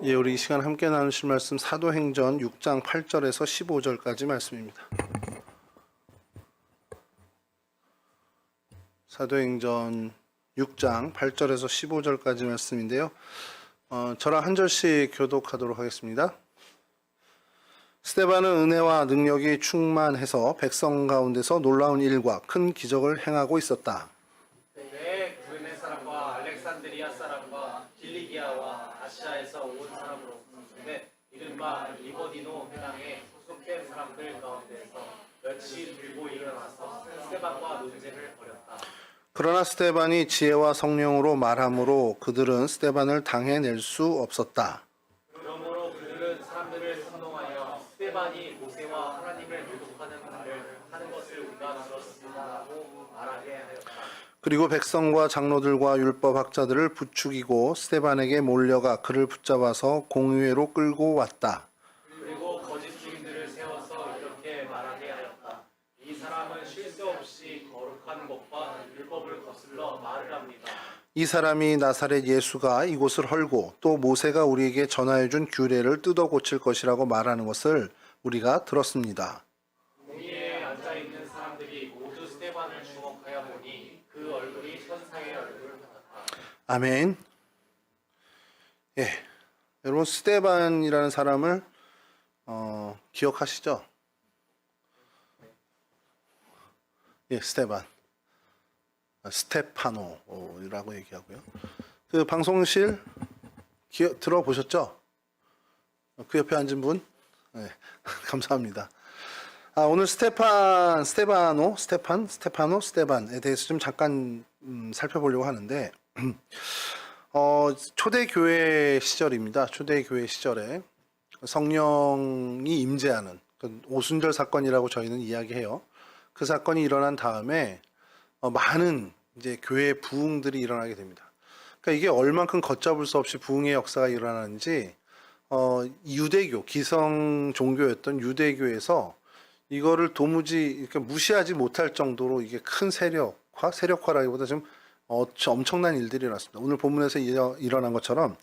예, 우리 이 시간 함께 나누실 말씀 사도행전 6장 8절에서 15절까지 말씀입니다. 사도행전 6장 8절에서 15절까지 말씀인데요. 저랑 한 절씩 교독하도록 하겠습니다. 스데반은 은혜와 능력이 충만해서 백성 가운데서 놀라운 일과 큰 기적을 행하고 있었다. 그때 구레네 사람과 알렉산드리아 사람과 길리기아와 아시아에서 온 사람으로 구성된 이른바 리버디노 회당에 소속된 사람들 가운데서 며칠 들고 일어나서 스데반과 논쟁을 벌였다. 그러나 스데반이 지혜와 성령으로 말함으로 그들은 스데반을 당해낼 수 없었다. 그러므로 그들은 사람들을 선동하여 스데반이 모세와 하나님을 모독하는 말을 하는 것을 우리가 들었습니다라고 말하게 하였다. 그리고 백성과 장로들과 율법학자들을 부추기고 스데반에게 몰려가 그를 붙잡아서 공회로 끌고 왔다. 그리고 거짓 주인들을 세워서 이렇게 말하게 하였다. 이 사람은 쉴 새 없이 거룩한 것과 율법을 거슬러 말을 합니다. 이 사람이 나사렛 예수가 이곳을 헐고 또 모세가 우리에게 전하여준 규례를 뜯어 고칠 것이라고 말하는 것을 우리가 들었습니다. 공의에 앉아있는 사람들이 모두 스데반을 주목하여 보니 그 얼굴이 천사의 얼굴 같았다. 아멘. 예, 여러분 스데반이라는 사람을 기억하시죠? 예, 스테반. 스테파노라고 얘기하고요. 그 방송실 들어보셨죠? 그 옆에 앉은 분? 네, 감사합니다. 오늘 스테반에 대해서 좀 잠깐 살펴보려고 하는데, 초대교회 시절입니다. 초대교회 시절에 성령이 임재하는 오순절 사건이라고 저희는 이야기해요. 그 사건이 일어난 다음에 많은 이제 교회 부흥들이 일어나게 됩니다. 그러니까 이게 얼만큼 걷잡을 수 없이 부흥의 역사가 일어나는지 유대교, 기성 종교였던 유대교에서 이거를 도무지 이렇게 무시하지 못할 정도로 이게 큰 세력화라기보다 좀 엄청난 일들이 일어났습니다. 오늘 본문에서 일어난 것처럼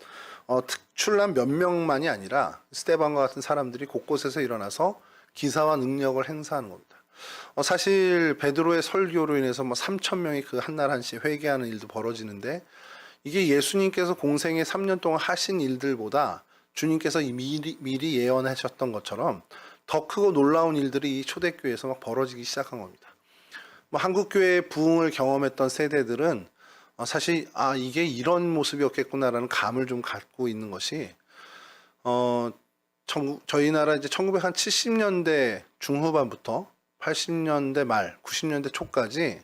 특출난 몇 명만이 아니라 스데반과 같은 사람들이 곳곳에서 일어나서 기사와 능력을 행사하는 겁니다. 사실 베드로의 설교로 인해서 3,000명이 그 한날 한시 회개하는 일도 벌어지는데, 이게 예수님께서 공생에 3년 동안 하신 일들보다 주님께서 미리 예언하셨던 것처럼 더 크고 놀라운 일들이 이 초대교회에서 막 벌어지기 시작한 겁니다. 한국교회의 부흥을 경험했던 세대들은 사실 이게 이런 모습이었겠구나라는 감을 좀 갖고 있는 것이, 저희 나라 이제 1970년대 중후반부터 80년대 말, 90년대 초까지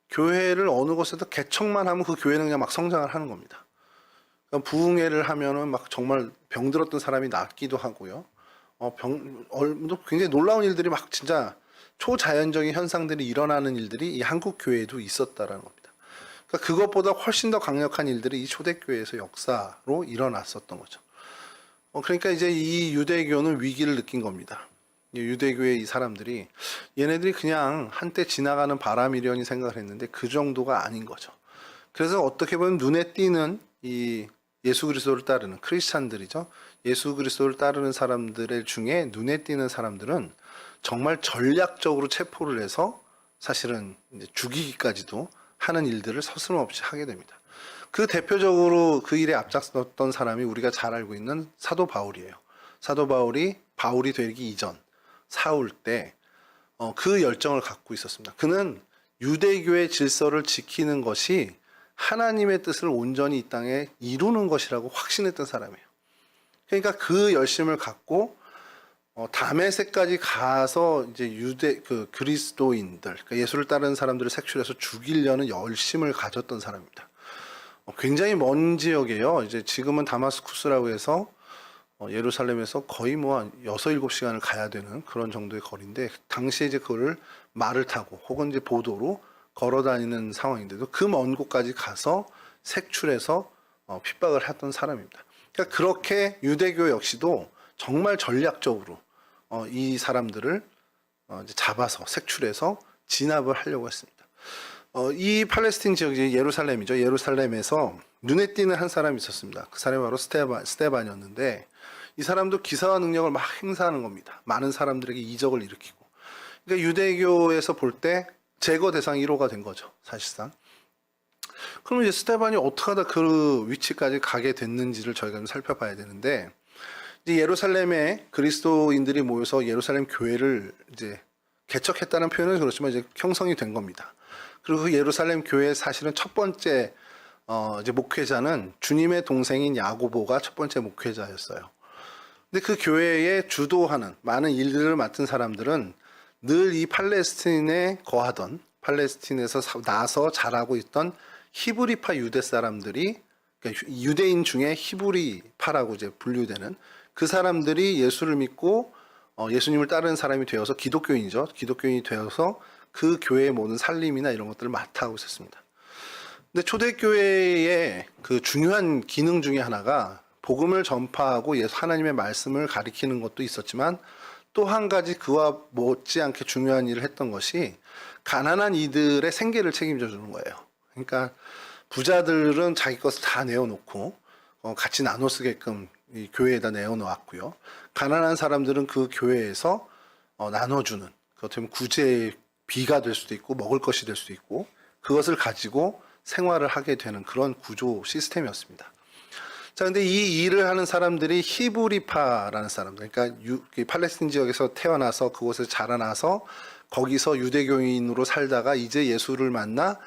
교회를 어느 곳에서 개척만 하면 그 교회는 그냥 막 성장을 하는 겁니다. 그러니까 부흥회를 하면은 막 정말 병들었던 사람이 낫기도 하고요. 굉장히 놀라운 일들이 막 진짜 초자연적인 현상들이 일어나는 일들이 이 한국 교회에도 있었다라는 겁니다. 그러니까 그것보다 훨씬 더 강력한 일들이 이 초대교회에서 역사로 일어났었던 거죠. 그러니까 이제 이 유대교는 위기를 느낀 겁니다. 유대교의 이 사람들이 얘네들이 그냥 한때 지나가는 바람이려니 생각을 했는데 그 정도가 아닌 거죠. 그래서 어떻게 보면 눈에 띄는 이 예수 그리스도를 따르는 크리스찬들이죠. 예수 그리스도를 따르는 사람들 중에 눈에 띄는 사람들은 정말 전략적으로 체포를 해서 사실은 이제 죽이기까지도 하는 일들을 서슴없이 하게 됩니다. 그 대표적으로 그 일에 앞장섰던 사람이 우리가 잘 알고 있는 사도 바울이에요. 사도 바울이 되기 이전 사울 때 그 열정을 갖고 있었습니다. 그는 유대교의 질서를 지키는 것이 하나님의 뜻을 온전히 이 땅에 이루는 것이라고 확신했던 사람이에요. 그러니까 그 열심을 갖고 다메섹까지 가서 이제 그리스도인들, 그러니까 예수를 따르는 사람들을 색출해서 죽이려는 열심을 가졌던 사람입니다. 굉장히 먼 지역이에요. 이제 지금은 다마스쿠스라고 해서 예루살렘에서 거의 한 6, 7시간을 가야 되는 그런 정도의 거리인데, 당시에 이제 그거를 말을 타고 혹은 이제 보도로 걸어 다니는 상황인데도 그 먼 곳까지 가서 색출해서 핍박을 했던 사람입니다. 그러니까 그렇게 유대교 역시도 정말 전략적으로 이 사람들을 이제 잡아서 색출해서 진압을 하려고 했습니다. 이 팔레스틴 지역이 예루살렘이죠. 예루살렘에서 눈에 띄는 한 사람이 있었습니다. 그 사람이 바로 스테반이었는데 이 사람도 기사와 능력을 막 행사하는 겁니다. 많은 사람들에게 이적을 일으키고. 그러니까 유대교에서 볼 때 제거 대상 1호가 된 거죠. 사실상. 그러면 이제 스테반이 어떻게 하다 그 위치까지 가게 됐는지를 저희가 좀 살펴봐야 되는데 이제 예루살렘에 그리스도인들이 모여서 예루살렘 교회를 이제 개척했다는 표현은 그렇지만 이제 형성이 된 겁니다. 그리고 그 예루살렘 교회의 사실은 첫 번째 이제 목회자는 주님의 동생인 야고보가 첫 번째 목회자였어요. 근데 그 교회에 주도하는 많은 일들을 맡은 사람들은 늘 이 팔레스틴에 거하던 팔레스틴에서 나서 자라고 있던 히브리파 유대 사람들이 그러니까 유대인 중에 히브리파라고 이제 분류되는 그 사람들이 예수를 믿고 예수님을 따르는 사람이 되어서 기독교인이죠. 기독교인이 되어서 그 교회의 모든 살림이나 이런 것들을 맡아하고 있었습니다. 근데 초대교회의 그 중요한 기능 중에 하나가 복음을 전파하고 하나님의 말씀을 가리키는 것도 있었지만 또 한 가지 그와 못지않게 중요한 일을 했던 것이 가난한 이들의 생계를 책임져 주는 거예요. 그러니까 부자들은 자기 것을 다 내어놓고 같이 나눠 쓰게끔 이 교회에다 내어놓았고요. 가난한 사람들은 그 교회에서 나눠주는 어떻게 보면 구제의 비가 될 수도 있고 먹을 것이 될 수도 있고 그것을 가지고 생활을 하게 되는 그런 구조 시스템이었습니다. 자, 근데 이 일을 하는 사람들이 히브리파라는 사람들, 그러니까 팔레스틴 지역에서 태어나서 그곳에서 자라나서 거기서 유대교인으로 살다가 이제 예수를 만나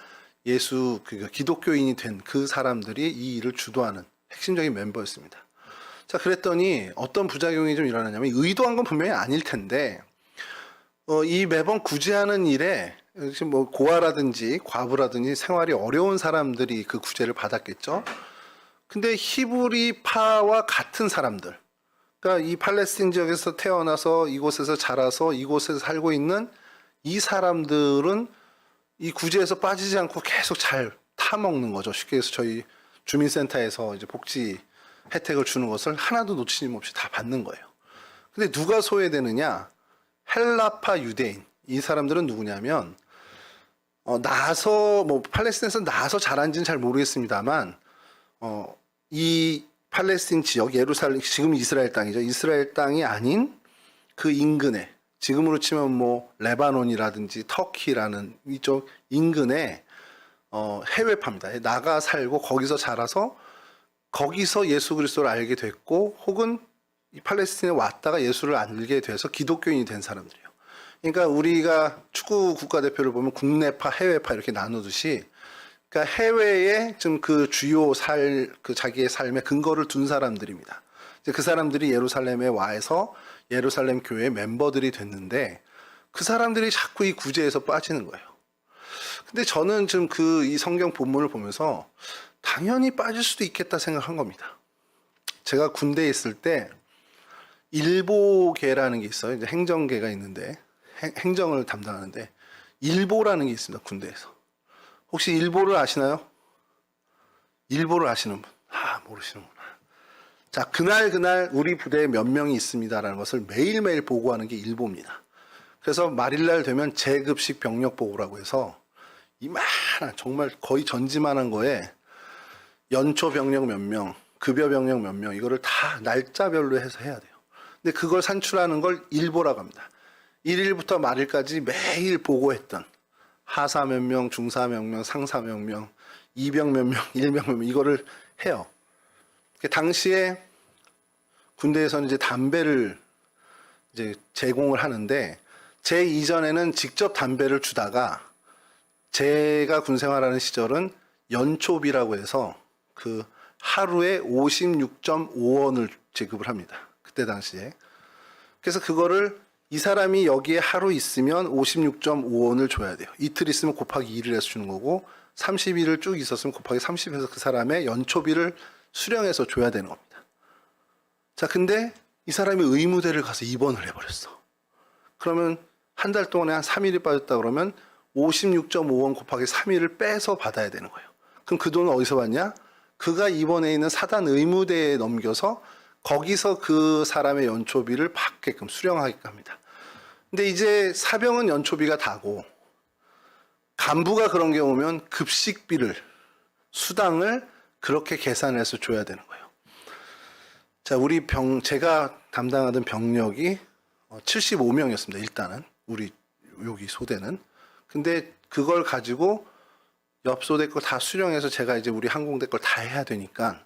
기독교인이 된 그 사람들이 이 일을 주도하는 핵심적인 멤버였습니다. 자, 그랬더니 어떤 부작용이 좀 일어나냐면 의도한 건 분명히 아닐 텐데 이 매번 구제하는 일에 뭐 고아라든지 과부라든지 생활이 어려운 사람들이 그 구제를 받았겠죠. 근데 히브리파와 같은 사람들, 그러니까 이 팔레스틴 지역에서 태어나서 이곳에서 자라서 이곳에서 살고 있는 이 사람들은 이 구제에서 빠지지 않고 계속 잘 타먹는 거죠. 쉽게 해서 저희 주민센터에서 이제 복지 혜택을 주는 것을 하나도 놓치림 없이 다 받는 거예요. 근데 누가 소외되느냐? 헬라파 유대인. 이 사람들은 누구냐면 팔레스틴에서 나서 자란지는 잘 모르겠습니다만 이 팔레스틴 지역 예루살렘 지금 이스라엘 땅이죠. 이스라엘 땅이 아닌 그 인근에 지금으로 치면 뭐 레바논이라든지 터키라는 이쪽 인근에 해외파입니다. 나가 살고 거기서 자라서 거기서 예수 그리스도를 알게 됐고 혹은 이 팔레스틴에 왔다가 예수를 알게 돼서 기독교인이 된 사람들이에요. 그러니까 우리가 축구 국가대표를 보면 국내파, 해외파 이렇게 나누듯이 그러니까 해외에 좀 그 주요 자기의 삶의 근거를 둔 사람들입니다. 이제 그 사람들이 예루살렘에 와서 예루살렘 교회 멤버들이 됐는데 그 사람들이 자꾸 이 구제에서 빠지는 거예요. 근데 저는 좀 이 성경 본문을 보면서 당연히 빠질 수도 있겠다 생각한 겁니다. 제가 군대에 있을 때 일보계라는 게 있어요. 이제 행정계가 있는데 행정을 담당하는데 일보라는 게 있습니다. 군대에서. 혹시 일보를 아시나요? 일보를 아시는 분? 모르시는구나. 자, 그날 우리 부대에 몇 명이 있습니다라는 것을 매일매일 보고하는 게 일보입니다. 그래서 말일날 되면 재급식 병력 보고라고 해서 이만한 정말 거의 전지만한 거에 연초 병력 몇 명, 급여 병력 몇 명 이거를 다 날짜별로 해서 해야 돼요. 근데 그걸 산출하는 걸 일보라고 합니다. 1일부터 말일까지 매일 보고했던 하사 몇 명, 중사 몇 명, 상사 몇 명, 이병 몇 명, 일병 몇 명 이거를 해요. 당시에 군대에서는 이제 담배를 이제 제공을 하는데 제 이전에는 직접 담배를 주다가 제가 군 생활하는 시절은 연초비라고 해서 그 하루에 56.5원을 지급을 합니다. 그때 당시에. 그래서 그거를 이 사람이 여기에 하루 있으면 56.5원을 줘야 돼요. 이틀 있으면 곱하기 2를 해서 주는 거고 30일을 쭉 있었으면 곱하기 30해서 그 사람의 연초비를 수령해서 줘야 되는 겁니다. 자, 근데 이 사람이 의무대를 가서 입원을 해버렸어. 그러면 한 달 동안에 한 3일이 빠졌다 그러면 56.5원 곱하기 3일을 빼서 받아야 되는 거예요. 그럼 그 돈은 어디서 받냐? 그가 입원해 있는 사단 의무대에 넘겨서 거기서 그 사람의 연초비를 받게끔 수령하게끔 합니다. 근데 이제 사병은 연초비가 다고 간부가 그런 게 오면 급식비를, 수당을 그렇게 계산해서 줘야 되는 거예요. 자, 제가 담당하던 병력이 75명이었습니다. 일단은 우리 여기 소대는. 근데 그걸 가지고 옆 소대 걸 다 수령해서 제가 이제 우리 항공대 걸 다 해야 되니까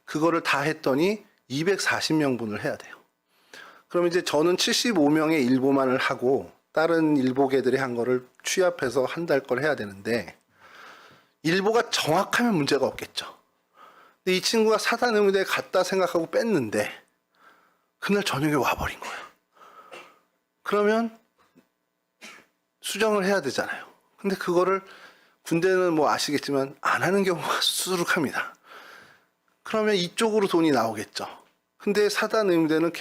그거를 다 했더니 240명분을 해야 돼요. 그럼 이제 저는 75명의 일보만을 하고 다른 일보계들이 한 거를 취합해서 한 달 걸 해야 되는데 일보가 정확하면 문제가 없겠죠. 근데 이 친구가 사단의무대에 갔다 생각하고 뺐는데 그날 저녁에 와버린 거예요. 그러면 수정을 해야 되잖아요. 근데 그거를 군대는 뭐 아시겠지만 안 하는 경우가 수두룩합니다. 그러면 이쪽으로 돈이 나오겠죠. 근데 사단의무대는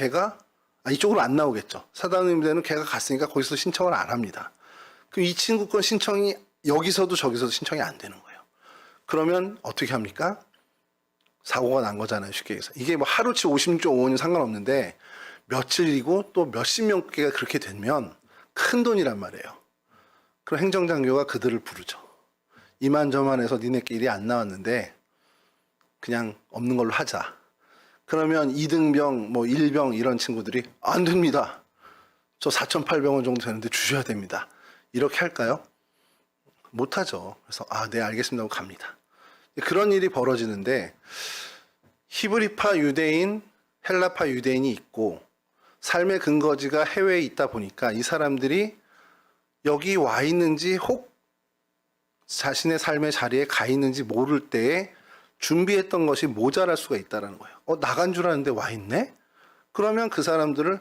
이쪽으로 안 나오겠죠. 사단의무대는 걔가 갔으니까 거기서 신청을 안 합니다. 그럼 이 친구 건 신청이 여기서도 저기서도 신청이 안 되는 거예요. 그러면 어떻게 합니까? 사고가 난 거잖아요. 쉽게 얘기해서. 이게 뭐 하루치 56.5원이 상관없는데 며칠이고 또 몇십 명께가 그렇게 되면 큰 돈이란 말이에요. 그럼 행정장교가 그들을 부르죠. 이만저만해서 니네끼리 안 나왔는데 그냥 없는 걸로 하자. 그러면 2등병, 뭐 1병 이런 친구들이 안 됩니다. 저 4,800원 정도 되는데 주셔야 됩니다. 이렇게 할까요? 못하죠. 그래서 네 알겠습니다 하고 갑니다. 그런 일이 벌어지는데 히브리파 유대인, 헬라파 유대인이 있고 삶의 근거지가 해외에 있다 보니까 이 사람들이 여기 와 있는지 혹 자신의 삶의 자리에 가 있는지 모를 때에 준비했던 것이 모자랄 수가 있다는 거예요. 나간 줄 알았는데 와 있네? 그러면 그 사람들을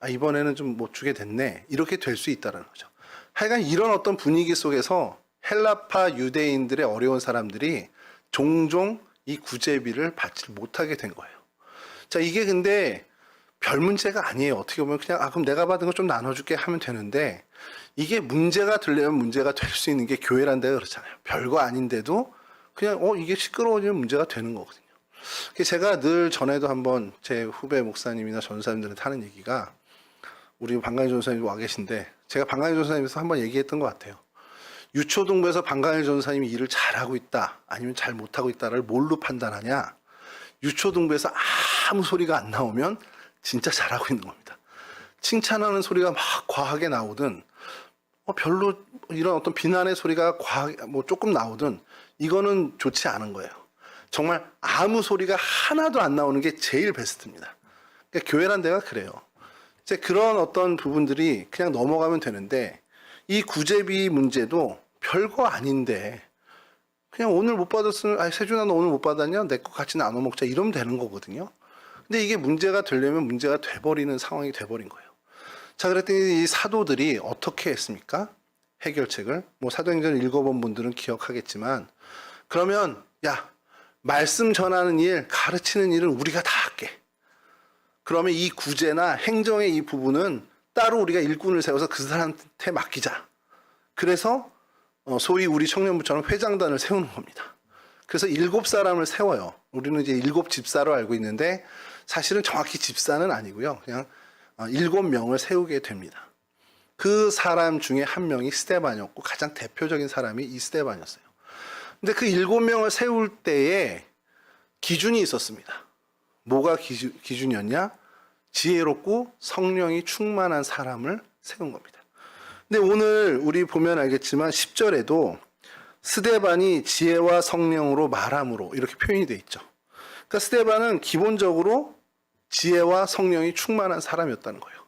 이번에는 좀 못 주게 됐네. 이렇게 될 수 있다는 거죠. 하여간 이런 어떤 분위기 속에서 헬라파 유대인들의 어려운 사람들이 종종 이 구제비를 받지 못하게 된 거예요. 자, 이게 근데 별 문제가 아니에요. 어떻게 보면 그냥 그럼 내가 받은 거 좀 나눠줄게 하면 되는데 이게 문제가 되려면 문제가 될 수 있는 게 교회란 데가 그렇잖아요. 별거 아닌데도 그냥 이게 시끄러워지면 문제가 되는 거거든요. 제가 늘 전에도 한번 제 후배 목사님이나 전사님들한테 하는 얘기가 우리 방강일 전사님 와 계신데 제가 방강일 전사님에서 한번 얘기했던 것 같아요. 유초동부에서 방강일 전사님이 일을 잘하고 있다 아니면 잘 못하고 있다를 뭘로 판단하냐. 유초동부에서 아무 소리가 안 나오면 진짜 잘하고 있는 겁니다. 칭찬하는 소리가 막 과하게 나오든 별로 이런 어떤 비난의 소리가 조금 나오든 이거는 좋지 않은 거예요. 정말 아무 소리가 하나도 안 나오는 게 제일 베스트입니다. 그러니까 교회란 데가 그래요. 이제 그런 어떤 부분들이 그냥 넘어가면 되는데 이 구제비 문제도 별거 아닌데 그냥 오늘 못 받았으면 세준아 너 오늘 못 받았냐? 내 거 같이 나눠 먹자 이러면 되는 거거든요. 근데 이게 문제가 되려면 문제가 돼버리는 상황이 돼버린 거예요. 자, 그랬더니 이 사도들이 어떻게 했습니까? 해결책을. 뭐 사도행전 읽어본 분들은 기억하겠지만 그러면 말씀 전하는 일, 가르치는 일은 우리가 다 할게. 그러면 이 구제나 행정의 이 부분은 따로 우리가 일꾼을 세워서 그 사람한테 맡기자. 그래서 소위 우리 청년부처럼 회장단을 세우는 겁니다. 그래서 7사람을 세워요. 우리는 이제 7집사로 알고 있는데 사실은 정확히 집사는 아니고요. 그냥 7명을 세우게 됩니다. 그 사람 중에 한 명이 스데반이었고 가장 대표적인 사람이 이 스데반이었어요. 근데 그 7명을 세울 때에 기준이 있었습니다. 뭐가 기준이었냐? 지혜롭고 성령이 충만한 사람을 세운 겁니다. 근데 오늘 우리 보면 알겠지만 10절에도 스데반이 지혜와 성령으로 말함으로 이렇게 표현이 되어 있죠. 그러니까 스데반은 기본적으로 지혜와 성령이 충만한 사람이었다는 거예요.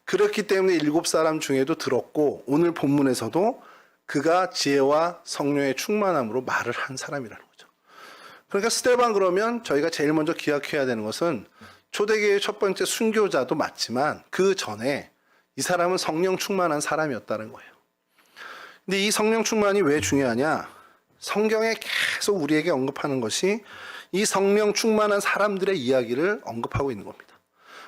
그렇기 때문에 7사람 중에도 들었고 오늘 본문에서도 그가 지혜와 성령의 충만함으로 말을 한 사람이라는 거죠. 그러니까 스데반 그러면 저희가 제일 먼저 기억해야 되는 것은 초대교회의 첫 번째 순교자도 맞지만 그 전에 이 사람은 성령 충만한 사람이었다는 거예요. 근데 이 성령 충만이 왜 중요하냐? 성경에 계속 우리에게 언급하는 것이 이 성령 충만한 사람들의 이야기를 언급하고 있는 겁니다.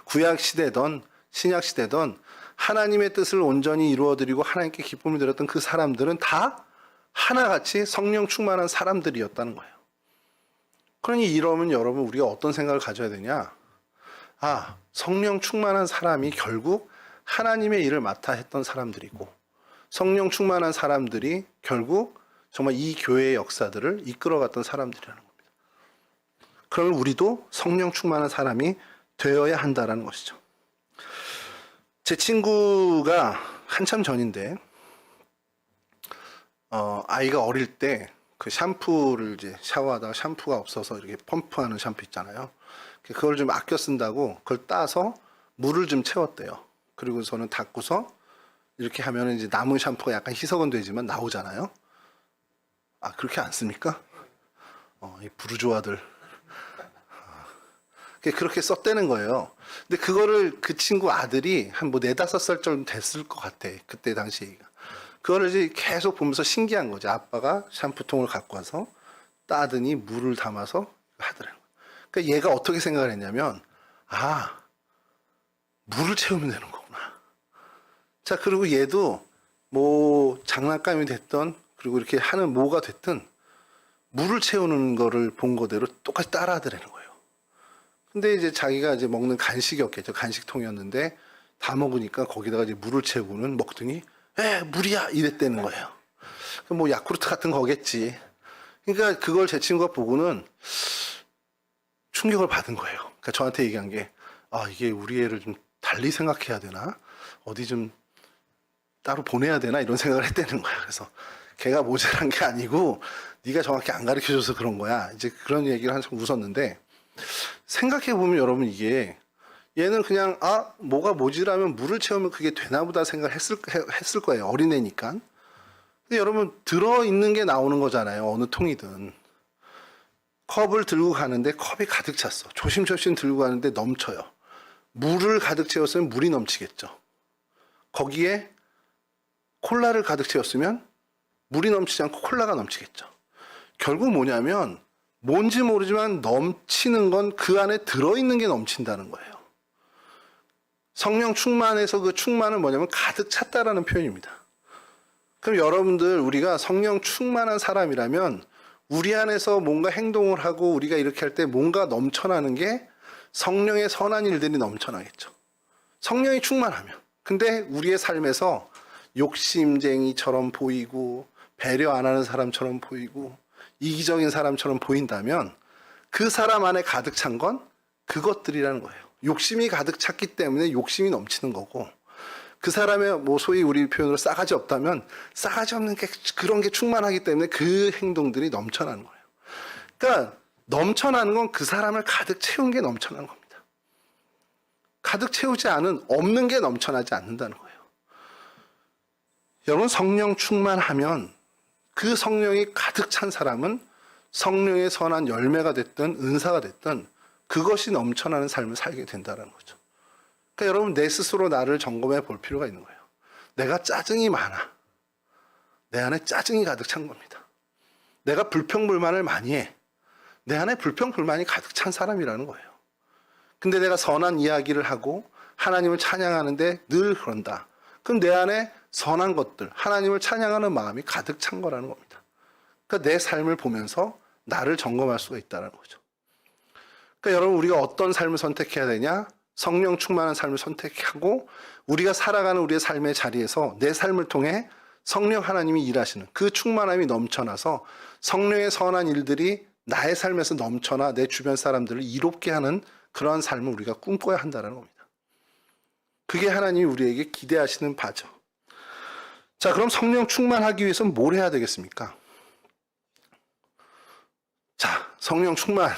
구약 시대든 신약 시대든 하나님의 뜻을 온전히 이루어드리고 하나님께 기쁨을 드렸던 그 사람들은 다 하나같이 성령 충만한 사람들이었다는 거예요. 그러니 이러면 여러분 우리가 어떤 생각을 가져야 되냐? 성령 충만한 사람이 결국 하나님의 일을 맡아 했던 사람들이고 성령 충만한 사람들이 결국 정말 이 교회의 역사들을 이끌어갔던 사람들이라는 겁니다. 그러면 우리도 성령 충만한 사람이 되어야 한다라는 것이죠. 제 친구가 한참 전인데 아이가 어릴 때 그 샴푸를 이제 샤워하다가 샴푸가 없어서 이렇게 펌프하는 샴푸 있잖아요. 그걸 좀 아껴 쓴다고 그걸 따서 물을 좀 채웠대요. 그리고서는 닦고서 이렇게 하면 이제 남은 샴푸가 약간 희석은 되지만 나오잖아요. 아, 그렇게 안 씁니까? 이 부르주아들. 그렇게 썼다는 거예요. 근데 그거를 그 친구 아들이 한 뭐 4-5살 좀 됐을 것 같아. 그때 당시 얘기가. 그거를 이제 계속 보면서 신기한 거죠. 아빠가 샴푸통을 갖고 와서 따더니 물을 담아서 하더라고요. 그러니까 얘가 어떻게 생각을 했냐면, 아, 물을 채우면 되는 거구나. 자, 그리고 얘도 뭐 장난감이 됐던, 그리고 이렇게 하는 뭐가 됐든 물을 채우는 거를 본 거대로 똑같이 따라 하더라는 거예요. 근데 이제 자기가 이제 먹는 간식이었겠죠. 간식통이었는데 다 먹으니까 거기다가 이제 물을 채우고는 먹더니 물이야 이랬다는 거예요. 뭐 야쿠르트 같은 거겠지. 그러니까 그걸 제 친구가 보고는 충격을 받은 거예요. 그러니까 저한테 얘기한 게, 아, 이게 우리 애를 좀 달리 생각해야 되나? 어디 좀 따로 보내야 되나? 이런 생각을 했다는 거야. 그래서 걔가 모자란 게 아니고 네가 정확히 안 가르쳐줘서 그런 거야. 이제 그런 얘기를 한참 웃었는데, 생각해보면 여러분 이게 얘는 그냥 뭐가 모자라면 물을 채우면 그게 되나 보다 생각을 했을 거예요. 어린애니까. 근데 여러분 들어있는 게 나오는 거잖아요. 어느 통이든. 컵을 들고 가는데 컵이 가득 찼어. 조심조심 들고 가는데 넘쳐요. 물을 가득 채웠으면 물이 넘치겠죠. 거기에 콜라를 가득 채웠으면 물이 넘치지 않고 콜라가 넘치겠죠. 결국 뭐냐면 뭔지 모르지만 넘치는 건 그 안에 들어있는 게 넘친다는 거예요. 성령 충만해서 그 충만은 뭐냐면 가득 찼다라는 표현입니다. 그럼 여러분들 우리가 성령 충만한 사람이라면 우리 안에서 뭔가 행동을 하고 우리가 이렇게 할 때 뭔가 넘쳐나는 게 성령의 선한 일들이 넘쳐나겠죠. 성령이 충만하면. 근데 우리의 삶에서 욕심쟁이처럼 보이고 배려 안 하는 사람처럼 보이고 이기적인 사람처럼 보인다면 그 사람 안에 가득 찬 건 그것들이라는 거예요. 욕심이 가득 찼기 때문에 욕심이 넘치는 거고, 그 사람의 뭐 소위 우리 표현으로 싸가지 없다면 싸가지 없는 게 그런 게 충만하기 때문에 그 행동들이 넘쳐나는 거예요. 그러니까 넘쳐나는 건 그 사람을 가득 채운 게 넘쳐나는 겁니다. 가득 채우지 않은 없는 게 넘쳐나지 않는다는 거예요. 여러분 성령 충만하면 그 성령이 가득 찬 사람은 성령의 선한 열매가 됐든 은사가 됐든 그것이 넘쳐나는 삶을 살게 된다는 거죠. 그러니까 여러분 내 스스로 나를 점검해 볼 필요가 있는 거예요. 내가 짜증이 많아. 내 안에 짜증이 가득 찬 겁니다. 내가 불평불만을 많이 해. 내 안에 불평불만이 가득 찬 사람이라는 거예요. 근데 내가 선한 이야기를 하고 하나님을 찬양하는데 늘 그런다. 그럼 내 안에 선한 것들, 하나님을 찬양하는 마음이 가득 찬 거라는 겁니다. 그러니까 내 삶을 보면서 나를 점검할 수가 있다는 거죠. 그러니까 여러분 우리가 어떤 삶을 선택해야 되냐? 성령 충만한 삶을 선택하고 우리가 살아가는 우리의 삶의 자리에서 내 삶을 통해 성령 하나님이 일하시는 그 충만함이 넘쳐나서 성령의 선한 일들이 나의 삶에서 넘쳐나 내 주변 사람들을 이롭게 하는 그러한 삶을 우리가 꿈꿔야 한다는 겁니다. 그게 하나님이 우리에게 기대하시는 바죠. 자, 그럼 성령 충만하기 위해서는 뭘 해야 되겠습니까? 자, 성령 충만.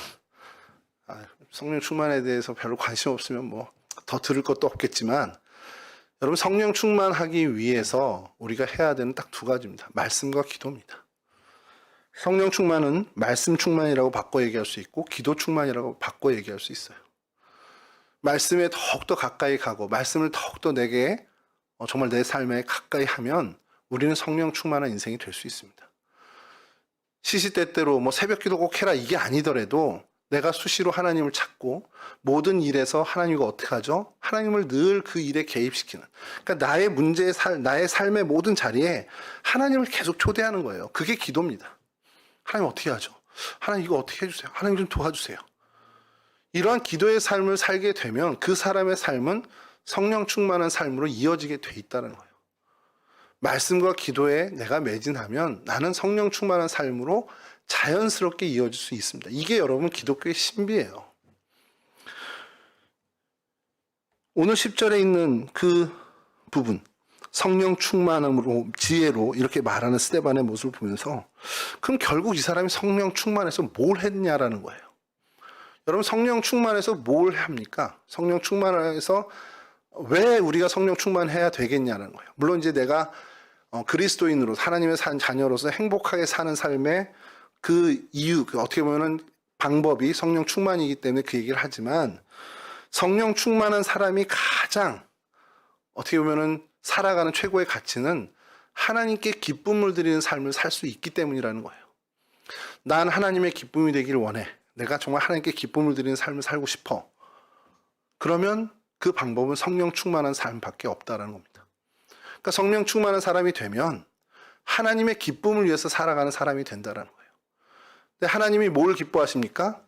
성령 충만에 대해서 별로 관심 없으면 뭐 더 들을 것도 없겠지만 여러분 성령 충만하기 위해서 우리가 해야 되는 딱 2가지입니다. 말씀과 기도입니다. 성령 충만은 말씀 충만이라고 바꿔 얘기할 수 있고 기도 충만이라고 바꿔 얘기할 수 있어요. 말씀에 더욱더 가까이 가고 말씀을 더욱더 내게 정말 내 삶에 가까이 하면 우리는 성령 충만한 인생이 될 수 있습니다. 시시때때로 뭐 새벽 기도 꼭 해라 이게 아니더라도 내가 수시로 하나님을 찾고 모든 일에서 하나님과 어떻게 하죠? 하나님을 늘 그 일에 개입시키는. 그러니까 나의 문제의 나의 삶의 모든 자리에 하나님을 계속 초대하는 거예요. 그게 기도입니다. 하나님 어떻게 하죠? 하나님 이거 어떻게 해주세요? 하나님 좀 도와주세요. 이러한 기도의 삶을 살게 되면 그 사람의 삶은 성령 충만한 삶으로 이어지게 돼 있다는 거예요. 말씀과 기도에 내가 매진하면 나는 성령 충만한 삶으로 자연스럽게 이어질 수 있습니다. 이게 여러분 기독교의 신비예요. 오늘 10절에 있는 그 부분, 성령 충만함으로 지혜로 이렇게 말하는 스데반의 모습을 보면서 그럼 결국 이 사람이 성령 충만해서 뭘 했냐라는 거예요. 여러분 성령 충만해서 뭘 합니까? 성령 충만해서 왜 우리가 성령 충만해야 되겠냐는 거예요. 물론 이제 내가 그리스도인으로 하나님의 자녀로서 행복하게 사는 삶의 그 이유, 어떻게 보면은 방법이 성령 충만이기 때문에 그 얘기를 하지만 성령 충만한 사람이 가장 어떻게 보면은 살아가는 최고의 가치는 하나님께 기쁨을 드리는 삶을 살 수 있기 때문이라는 거예요. 난 하나님의 기쁨이 되기를 원해. 내가 정말 하나님께 기쁨을 드리는 삶을 살고 싶어. 그러면 그 방법은 성령 충만한 삶밖에 없다라는 겁니다. 그러니까 성령 충만한 사람이 되면 하나님의 기쁨을 위해서 살아가는 사람이 된다라는 거예요. 근데 하나님이 뭘 기뻐하십니까?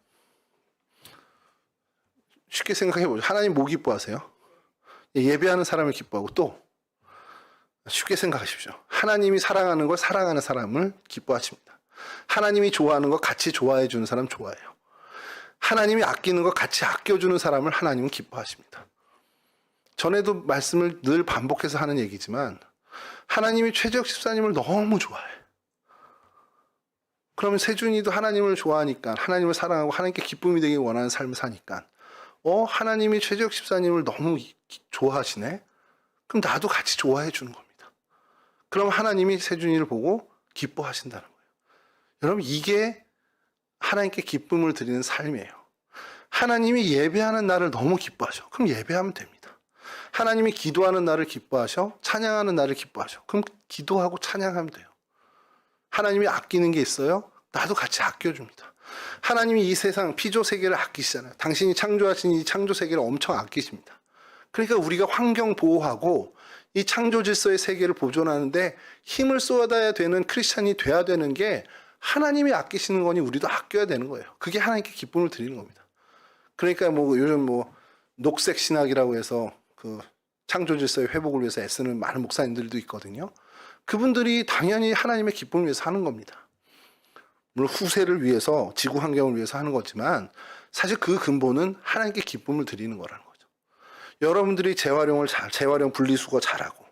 쉽게 생각해 보죠. 하나님 뭐 기뻐하세요? 예배하는 사람을 기뻐하고 또 쉽게 생각하십시오. 하나님이 사랑하는 걸 사랑하는 사람을 기뻐하십니다. 하나님이 좋아하는 거 같이 좋아해 주는 사람 좋아해요. 하나님이 아끼는 거 같이 아껴주는 사람을 하나님은 기뻐하십니다. 전에도 말씀을 늘 반복해서 하는 얘기지만 하나님이 최재혁 집사님을 너무 좋아해. 그러면 세준이도 하나님을 좋아하니까 하나님을 사랑하고 하나님께 기쁨이 되길 원하는 삶을 사니까 하나님이 최재혁 집사님을 너무 좋아하시네? 그럼 나도 같이 좋아해 주는 겁니다. 그럼 하나님이 세준이를 보고 기뻐하신다는 거예요. 여러분 이게 하나님께 기쁨을 드리는 삶이에요. 하나님이 예배하는 나를 너무 기뻐하셔. 그럼 예배하면 됩니다. 하나님이 기도하는 나를 기뻐하셔. 찬양하는 나를 기뻐하셔. 그럼 기도하고 찬양하면 돼요. 하나님이 아끼는 게 있어요. 나도 같이 아껴줍니다. 하나님이 이 세상 피조 세계를 아끼시잖아요. 당신이 창조하신 이 창조 세계를 엄청 아끼십니다. 그러니까 우리가 환경 보호하고 이 창조 질서의 세계를 보존하는데 힘을 쏟아야 되는 크리스찬이 돼야 되는 게 하나님이 아끼시는 거니 우리도 아껴야 되는 거예요. 그게 하나님께 기쁨을 드리는 겁니다. 그러니까 요즘 녹색 신학이라고 해서 그 창조 질서의 회복을 위해서 애쓰는 많은 목사님들도 있거든요. 그분들이 당연히 하나님의 기쁨을 위해서 하는 겁니다. 물론 후세를 위해서 지구 환경을 위해서 하는 거지만 사실 그 근본은 하나님께 기쁨을 드리는 거라는 거죠. 여러분들이 재활용 분리수거 잘하고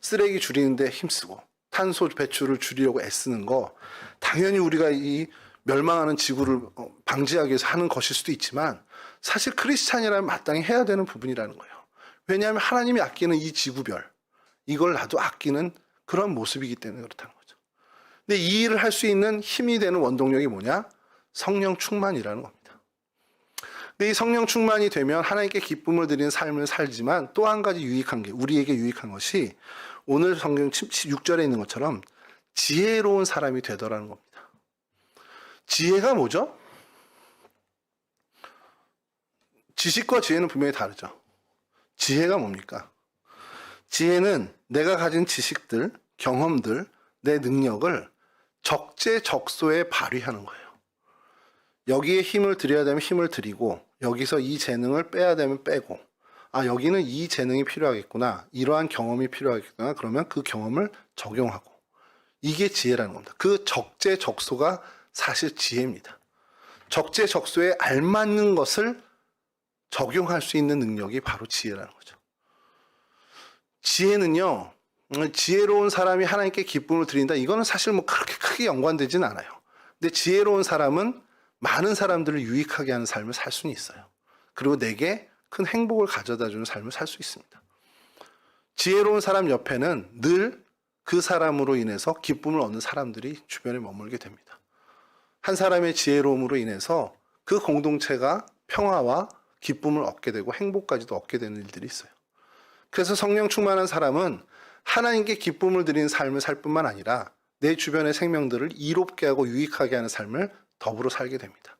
쓰레기 줄이는데 힘쓰고 탄소 배출을 줄이려고 애쓰는 거 당연히 우리가 이 멸망하는 지구를 방지하기 위해서 하는 것일 수도 있지만 사실 크리스찬이라면 마땅히 해야 되는 부분이라는 거예요. 왜냐하면 하나님이 아끼는 이 지구별 이걸 나도 아끼는 그런 모습이기 때문에 그렇다는 거죠. 근데 이 일을 할 수 있는 힘이 되는 원동력이 뭐냐? 성령 충만이라는 겁니다. 근데 이 성령 충만이 되면 하나님께 기쁨을 드리는 삶을 살지만 또 한 가지 유익한 게 우리에게 유익한 것이 오늘 성경 6절에 있는 것처럼 지혜로운 사람이 되더라는 겁니다. 지혜가 뭐죠? 지식과 지혜는 분명히 다르죠. 지혜가 뭡니까? 지혜는 내가 가진 지식들, 경험들, 내 능력을 적재적소에 발휘하는 거예요. 여기에 힘을 들여야 되면 힘을 들이고 여기서 이 재능을 빼야 되면 빼고 여기는 이 재능이 필요하겠구나. 이러한 경험이 필요하겠구나. 그러면 그 경험을 적용하고 이게 지혜라는 겁니다. 그 적재적소가 사실 지혜입니다. 적재적소에 알맞는 것을 적용할 수 있는 능력이 바로 지혜라는 거죠. 지혜는요, 지혜로운 사람이 하나님께 기쁨을 드린다. 이거는 사실 그렇게 크게 연관되진 않아요. 근데 지혜로운 사람은 많은 사람들을 유익하게 하는 삶을 살 수는 있어요. 그리고 내게 큰 행복을 가져다 주는 삶을 살 수 있습니다. 지혜로운 사람 옆에는 늘 그 사람으로 인해서 기쁨을 얻는 사람들이 주변에 머물게 됩니다. 한 사람의 지혜로움으로 인해서 그 공동체가 평화와 기쁨을 얻게 되고 행복까지도 얻게 되는 일들이 있어요. 그래서 성령 충만한 사람은 하나님께 기쁨을 드리는 삶을 살 뿐만 아니라 내 주변의 생명들을 이롭게 하고 유익하게 하는 삶을 더불어 살게 됩니다.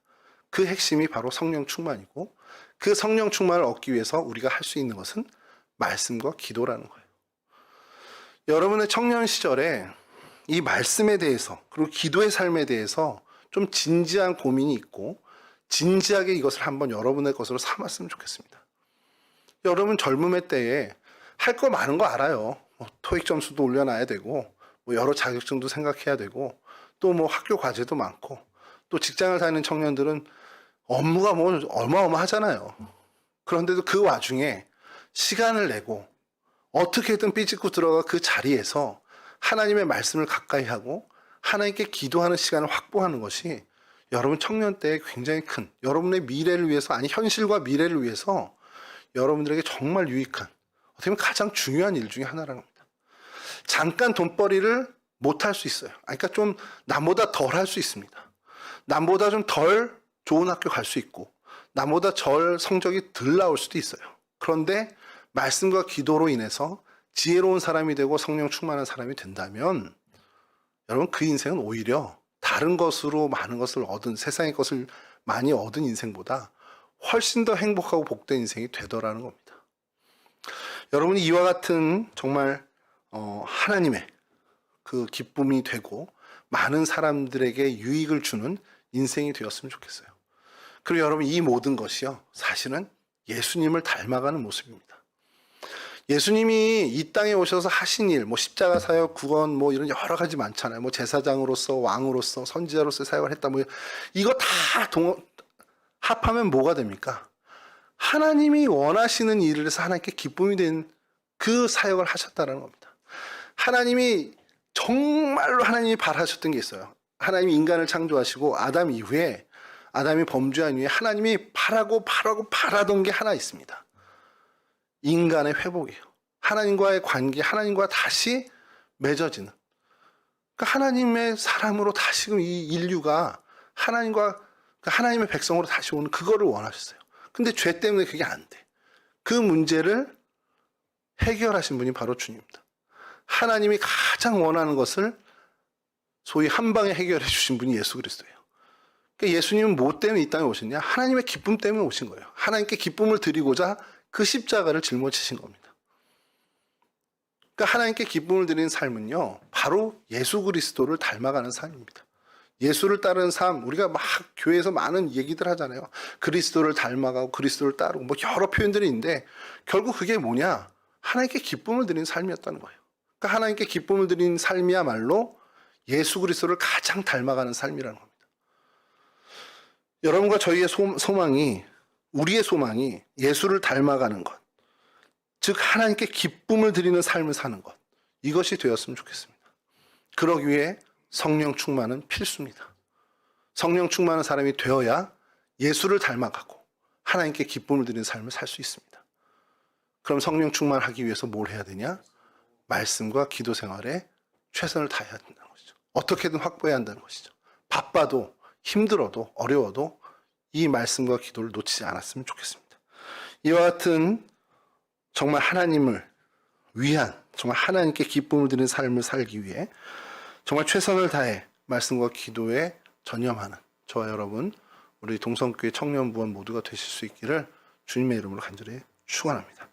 그 핵심이 바로 성령 충만이고 그 성령 충만을 얻기 위해서 우리가 할 수 있는 것은 말씀과 기도라는 거예요. 여러분의 청년 시절에 이 말씀에 대해서 그리고 기도의 삶에 대해서 좀 진지한 고민이 있고 진지하게 이것을 한번 여러분의 것으로 삼았으면 좋겠습니다. 여러분 젊음의 때에 할 거 많은 거 알아요. 뭐 토익 점수도 올려놔야 되고 뭐 여러 자격증도 생각해야 되고 또 뭐 학교 과제도 많고 또 직장을 다니는 청년들은 업무가 뭐 어마어마하잖아요. 그런데도 그 와중에 시간을 내고 어떻게든 삐짓고 들어가 그 자리에서 하나님의 말씀을 가까이 하고 하나님께 기도하는 시간을 확보하는 것이 여러분 청년 때에 굉장히 큰 여러분의 미래를 위해서 아니 현실과 미래를 위해서 여러분들에게 정말 유익한 어떻게 보면 가장 중요한 일 중에 하나라는 겁니다. 잠깐 돈벌이를 못 할 수 있어요. 그러니까 좀 남보다 덜 할 수 있습니다. 남보다 좀 덜 좋은 학교 갈 수 있고 남보다 덜 성적이 덜 나올 수도 있어요. 그런데 말씀과 기도로 인해서 지혜로운 사람이 되고 성령 충만한 사람이 된다면 여러분 그 인생은 오히려 다른 것으로 많은 것을 얻은 세상의 것을 많이 얻은 인생보다 훨씬 더 행복하고 복된 인생이 되더라는 겁니다. 여러분이 이와 같은 정말 하나님의 그 기쁨이 되고 많은 사람들에게 유익을 주는 인생이 되었으면 좋겠어요. 그리고 여러분 이 모든 것이요 사실은 예수님을 닮아가는 모습입니다. 예수님이 이 땅에 오셔서 하신 일, 뭐 십자가 사역, 구원, 뭐 이런 여러 가지 많잖아요. 뭐 제사장으로서, 왕으로서, 선지자로서 사역을 했다. 뭐 이거 다 합하면 뭐가 됩니까? 하나님이 원하시는 일을 해서 하나님께 기쁨이 된 그 사역을 하셨다는 겁니다. 하나님이 정말로 하나님이 바라셨던 게 있어요. 하나님이 인간을 창조하시고 아담 이후에 아담이 범죄한 이후에 하나님이 바라던 게 하나 있습니다. 인간의 회복이에요. 하나님과의 관계, 하나님과 다시 맺어지는. 그러니까 하나님의 사람으로 다시금 이 인류가 하나님의 백성으로 다시 오는 그거를 원하셨어요. 근데 죄 때문에 그게 안 돼. 그 문제를 해결하신 분이 바로 주님입니다. 하나님이 가장 원하는 것을 소위 한 방에 해결해 주신 분이 예수 그리스도예요. 그러니까 예수님은 뭐 때문에 이 땅에 오셨냐? 하나님의 기쁨 때문에 오신 거예요. 하나님께 기쁨을 드리고자 그 십자가를 짊어지신 겁니다. 그러니까 하나님께 기쁨을 드리는 삶은요, 바로 예수 그리스도를 닮아가는 삶입니다. 예수를 따르는 삶, 우리가 막 교회에서 많은 얘기들 하잖아요. 그리스도를 닮아가고 그리스도를 따르고 뭐 여러 표현들이 있는데 결국 그게 뭐냐? 하나님께 기쁨을 드리는 삶이었다는 거예요. 그러니까 하나님께 기쁨을 드리는 삶이야말로 예수 그리스도를 가장 닮아가는 삶이라는 겁니다. 여러분과 저희의 소망이 우리의 소망이 예수를 닮아가는 것, 즉 하나님께 기쁨을 드리는 삶을 사는 것, 이것이 되었으면 좋겠습니다. 그러기 위해 성령 충만은 필수입니다. 성령 충만한 사람이 되어야 예수를 닮아가고 하나님께 기쁨을 드리는 삶을 살 수 있습니다. 그럼 성령 충만하기 위해서 뭘 해야 되냐? 말씀과 기도 생활에 최선을 다해야 된다는 것이죠. 어떻게든 확보해야 한다는 것이죠. 바빠도 힘들어도 어려워도 이 말씀과 기도를 놓치지 않았으면 좋겠습니다. 이와 같은 정말 하나님을 위한 정말 하나님께 기쁨을 드리는 삶을 살기 위해 정말 최선을 다해 말씀과 기도에 전념하는 저와 여러분 우리 동성교회 청년부원 모두가 되실 수 있기를 주님의 이름으로 간절히 축원합니다.